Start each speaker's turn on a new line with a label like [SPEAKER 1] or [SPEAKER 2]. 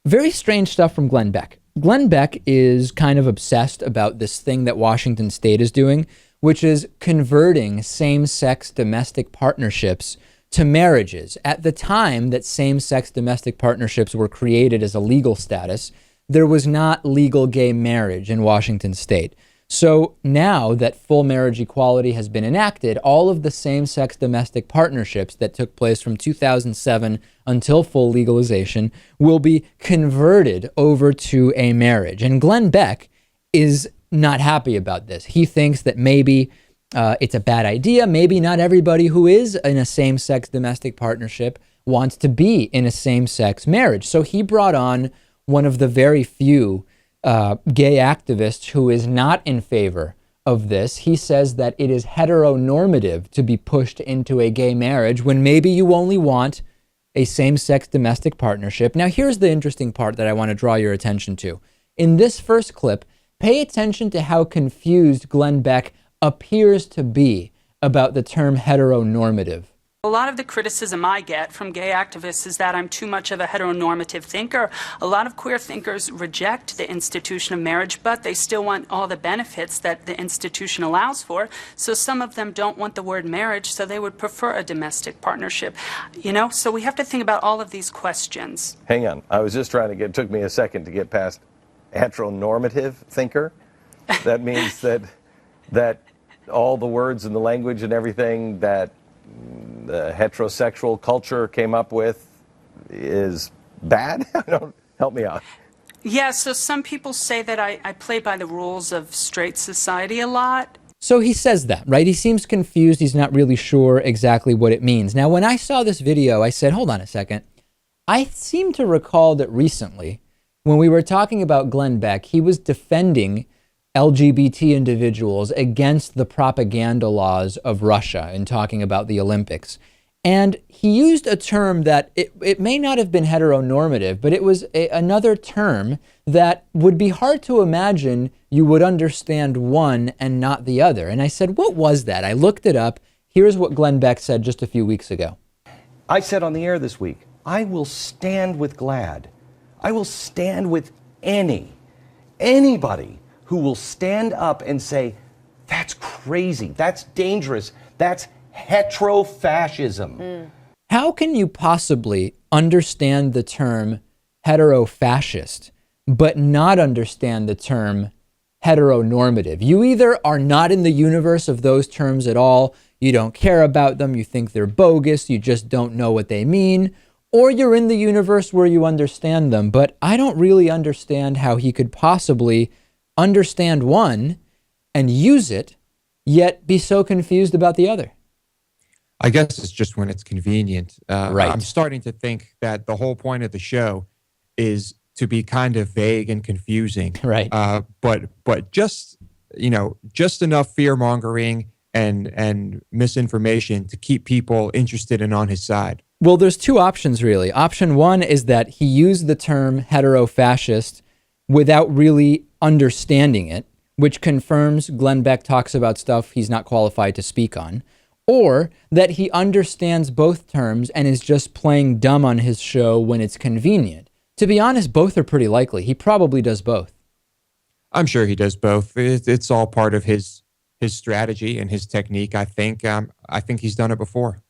[SPEAKER 1] Very strange stuff from Glenn Beck. Glenn Beck is kind of obsessed about this thing that Washington State is doing, which is converting same-sex domestic partnerships to marriages. At the time that same-sex domestic partnerships were created as a legal status, there was not legal gay marriage in Washington State. So now that full marriage equality has been enacted, all of the same-sex domestic partnerships that took place from 2007 until full legalization will be converted over to a marriage. And Glenn Beck is not happy about this. He thinks that maybe it's a bad idea. Maybe not everybody who is in a same-sex domestic partnership wants to be in a same-sex marriage. So he brought on one of the very few gay activists who is not in favor of this. He says that it is heteronormative to be pushed into a gay marriage when maybe you only want a same-sex domestic partnership. Now, here's the interesting part that I want to draw your attention to. In this first clip, pay attention to how confused Glenn Beck appears to be about the term heteronormative.
[SPEAKER 2] A lot of the criticism I get from gay activists is that I'm too much of a heteronormative thinker. A lot of queer thinkers reject the institution of marriage, but they still want all the benefits that the institution allows for. So some of them don't want the word marriage, so they would prefer a domestic partnership. You know, so we have to think about all of these questions.
[SPEAKER 3] Hang on. I was just trying to it took me a second to get past heteronormative thinker. That means that all the words and the language and everything that the heterosexual culture came up with is bad? Help me out.
[SPEAKER 2] Yeah, so some people say that I play by the rules of straight society a lot.
[SPEAKER 1] So he says that, right? He seems confused. He's not really sure exactly what it means. Now, when I saw this video, I said, hold on a second. I seem to recall that recently, when we were talking about Glenn Beck, he was defending LGBT individuals against the propaganda laws of Russia and talking about the Olympics. And he used a term that it may not have been heteronormative, but it was another term that would be hard to imagine you would understand one and not the other. And I said, what was that? I looked it up. Here's what Glenn Beck said just a few weeks ago.
[SPEAKER 4] I said on the air this week, I will stand with GLAAD. I will stand with anybody who will stand up and say, that's crazy, that's dangerous, that's heterofascism.
[SPEAKER 1] How can you possibly understand the term heterofascist, but not understand the term heteronormative? You either are not in the universe of those terms at all, you don't care about them, you think they're bogus, you just don't know what they mean, or you're in the universe where you understand them. But I don't really understand how he could possibly understand one and use it, yet be so confused about the other.
[SPEAKER 5] I guess it's just when it's convenient.
[SPEAKER 1] Right.
[SPEAKER 5] I'm starting to think that the whole point of the show is to be kind of vague and confusing.
[SPEAKER 1] Right.
[SPEAKER 5] But just, just enough fear mongering and misinformation to keep people interested and on his side.
[SPEAKER 1] Well, there's two options really. Option one is that he used the term heterofascist without really understanding it, which confirms Glenn Beck talks about stuff he's not qualified to speak on, or that he understands both terms and is just playing dumb on his show when it's convenient. To be honest, both are pretty likely. He probably does both.
[SPEAKER 5] I'm sure he does both. It's all part of his strategy and his technique. I think he's done it before.